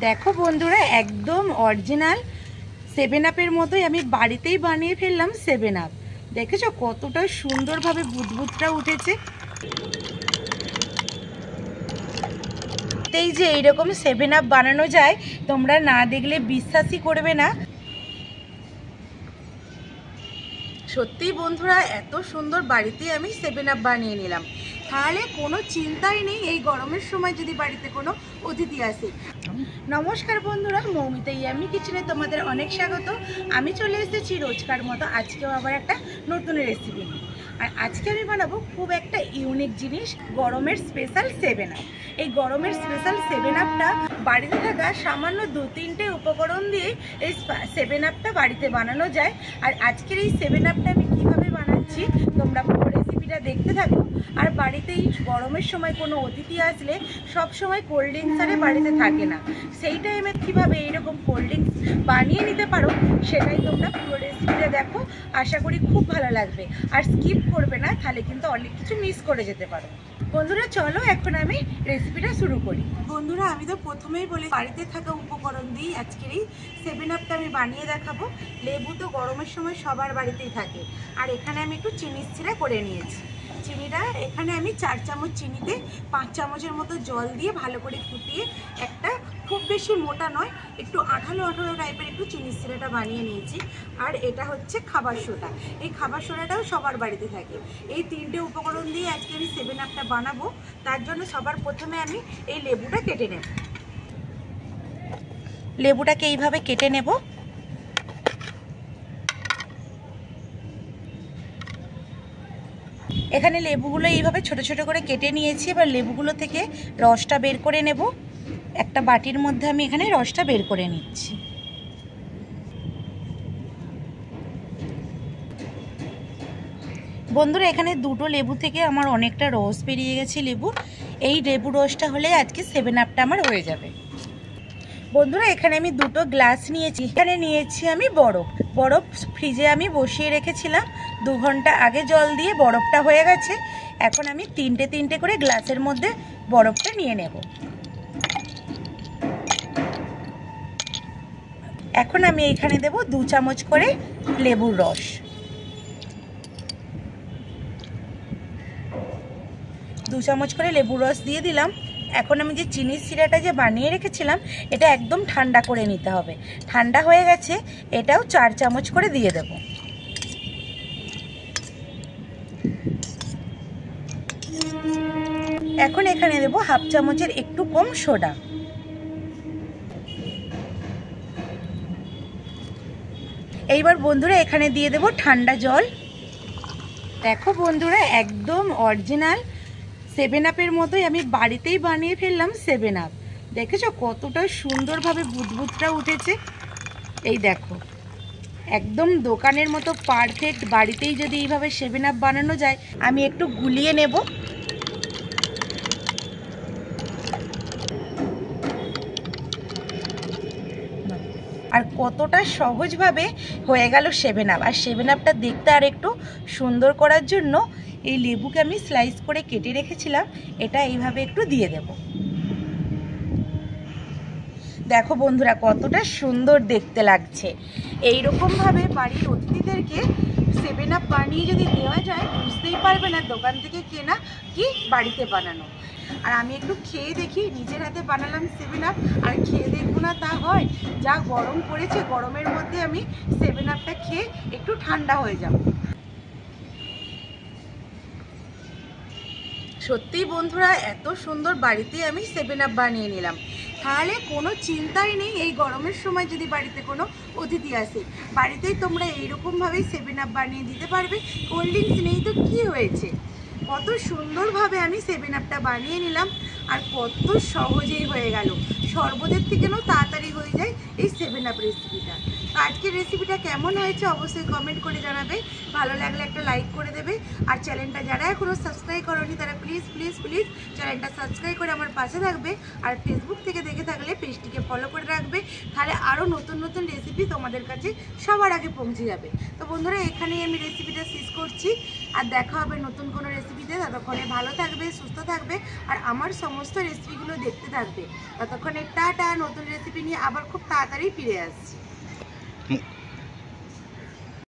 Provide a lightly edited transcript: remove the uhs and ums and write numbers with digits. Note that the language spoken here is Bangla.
দেখো বন্ধুরা, একদম অরিজিনাল 7 আপের মতোই আমি বাড়িতেই বানিয়ে ফেললাম 7 আপ। দেখেছো কতটা সুন্দরভাবে বুদবুদটা উঠেছে। এই যে এইরকম 7 আপ বানানো যায়, তোমরা না দেখলে বিশ্বাসই করবে না। সত্যি বন্ধুরা, এত সুন্দর বাড়িতে আমি 7 আপ বানিয়ে নিলাম। তাহলে কোনো চিন্তাই নেই এই গরমের সময় যদি বাড়িতে কোনো অতিথি আসে। নমস্কার বন্ধুরা, মৌমিতা ইয়াম্মি কিচেনে তোমাদের অনেক স্বাগত। আমি চলে এসেছি রোজকার মতো আজকেও আবার একটা নতুন রেসিপি নিয়ে। আর আজকে আমি বানাবো খুব একটা ইউনিক জিনিস, গরমের স্পেশাল 7 আপ। এই গরমের স্পেশাল 7 আপটা বাড়িতে থাকা সামান্য 2-3টে উপকরণ দিয়ে এই 7 আপটা বাড়িতে বানানো যায়। আর আজকের এই 7 আপটা আমি কীভাবে বানাচ্ছি তোমরা পুরো রেসিপিটা দেখতে থাকো। আর বাড়িতেই গরমের সময় কোনো অতিথি আসলে সব সময় কোল্ড ড্রিঙ্কস আরে বাড়িতে থাকে না, সেই টাইমে কীভাবে এইরকম কোল্ড ড্রিঙ্কস বানিয়ে নিতে পারো সেটাই তোমরা পুরো রেসিপিটা দেখো। আশা করি খুব ভালো লাগবে, আর স্কিপ করবে না, তাহলে কিন্তু অনেক কিছু মিস করে যেতে পারো। বন্ধুরা চলো এখন আমি রেসিপিটা শুরু করি। বন্ধুরা আমি তো প্রথমেই বলি বাড়িতে থাকা উপকরণ দিই আজকের এই 7 আপটা আমি বানিয়ে দেখাবো। লেবু তো গরমের সময় সবার বাড়িতেই থাকে। আর এখানে আমি একটু চিনির সিরা করে নিয়েছি। চিনিটা এখানে আমি 4 চামচ চিনিতে 5 চামচের মতো জল দিয়ে ভালো করে ফুটিয়ে একটা খুব বেশি মোটা নয়, একটু আঠালো আঠালো টাইপের একটু চিনির সিরাটা বানিয়ে নিয়েছি। আর এটা হচ্ছে খাবার সোডা। এই খাবার সোডাটাও সবার বাড়িতে থাকে। এই 3টে উপকরণ দিয়ে আজকে আমি 7 আপটা বানাবো। তার জন্য সবার প্রথমে আমি এই লেবুটা কেটে নেব। লেবুটাকে এইভাবে কেটে নেব। এখানে লেবুগুলো এইভাবে ছোট ছোট করে কেটে নিয়েছি। এবার লেবুগুলো থেকে রসটা বের করে নেব। একটা বাটির মধ্যে আমি এখানে রসটা বের করে নিচ্ছি। বন্ধুরা এখানে 2টো লেবু থেকে আমার অনেকটা রস বেরিয়ে গেছে লেবুর। এই লেবু রসটা হলে আজকে 7 আপটা আমার হয়ে যাবে। বন্ধুরা এখানে আমি 2টো গ্লাস নিয়েছি। এখানে নিয়েছি আমি বরফ ফ্রিজে আমি বসিয়ে রেখেছিলাম 2 ঘন্টা আগে জল দিয়ে। বরফটা হয়ে গেছে। এখন আমি 3টে করে গ্লাসের মধ্যে বরফটা নিয়ে নেব। এখন আমি এইখানে দেব 2 চামচ করে লেবুর রস। দু চামচ করে লেবুর রস দিয়ে দিলাম। এখন আমি যে চিনির সিরাটা যে বানিয়ে রেখেছিলাম এটা একদম ঠান্ডা করে নিতে হবে। ঠান্ডা হয়ে গেছে, এটাও 4 চামচ করে দিয়ে দেব। এখন এখানে দেব হাফ চামচের একটু কম সোডা। এইবার বন্ধুরা এখানে দিয়ে দেব ঠান্ডা জল। দেখো বন্ধুরা, একদম অরিজিনাল 7 আপের মতোই আমি বাড়িতেই বানিয়ে ফেললাম 7 আপ। দেখেছো কতটা সুন্দরভাবে বুদবুদটা উঠেছে। এই দেখো, একদম দোকানের মতো পারফেক্ট বাড়িতেই যদি এইভাবে 7 আপ বানানো যায়। আমি একটু গুলিয়ে নেব। আর কতটা সহজভাবে হয়ে গেল 7 আপ। আর 7 আপটা দেখতে আর একটু সুন্দর করার জন্য এই লেবুকে আমি স্লাইস করে কেটে রেখেছিলাম, এটা এইভাবে একটু দিয়ে দেব। দেখো বন্ধুরা কতটা সুন্দর দেখতে লাগছে। এই রকমভাবে বাড়ির অতিথিদেরকে 7 আপ বানিয়ে যদি দেওয়া যায় বুঝতেই পারবে না দোকান থেকে কেনা কি বাড়িতে বানানো। আর আমি একটু খেয়ে দেখি, নিজের হাতে বানালাম 7 আপ, আর খেয়ে দেখবো না তা হয়? যা গরম পড়েছে, গরমের মধ্যে আমি 7 আপটা খেয়ে একটু ঠান্ডা হয়ে যাব। সত্যি বন্ধুরা, এত সুন্দর বাড়িতে আমি 7 আপ বানিয়ে নিলাম। তাহলে কোনো চিন্তাই নেই এই গরমের সময় যদি বাড়িতে কোনো অতিথি আসে, বাড়িতেই তোমরা এইরকমভাবেই 7 আপ বানিয়ে দিতে পারবে। কোল্ড ড্রিঙ্কস নেই তো কি হয়েছে, কত সুন্দরভাবে আমি 7 আপটা বানিয়ে নিলাম। আর কত সহজেই হয়ে গেল, শরবতের থেকেও তাড়াতাড়ি হয়ে যায় এই 7 আপ রেসিপিটা। তো আজকের রেসিপিটা কেমন হয়েছে অবশ্যই কমেন্ট করে জানাবে। ভালো লাগলে একটা লাইক করে দেবে। আর চ্যানেলটা যারা এখনও সাবস্ক্রাইব করোনি তারা প্লিজ চ্যানেলটা সাবস্ক্রাইব করে আমার পাশে থাকবে। আর ফেসবুক থেকে দেখে থাকলে পেজটিকে ফলো করে রাখবে, তাহলে আরও নতুন নতুন রেসিপি তোমাদের কাছে সবার আগে পৌঁছে যাবে। তো বন্ধুরা এখানেই আমি রেসিপিটা শেষ করছি, আর দেখা হবে নতুন কোনো রেসিপিতে। ততক্ষণে ভালো থাকবে, সুস্থ থাকবে, আর আমার সমস্ত রেসিপিগুলো দেখতে থাকবে। ততক্ষণে টাটা, নতুন রেসিপি নিয়ে আবার খুব তাড়াতাড়ি ফিরে আসছি।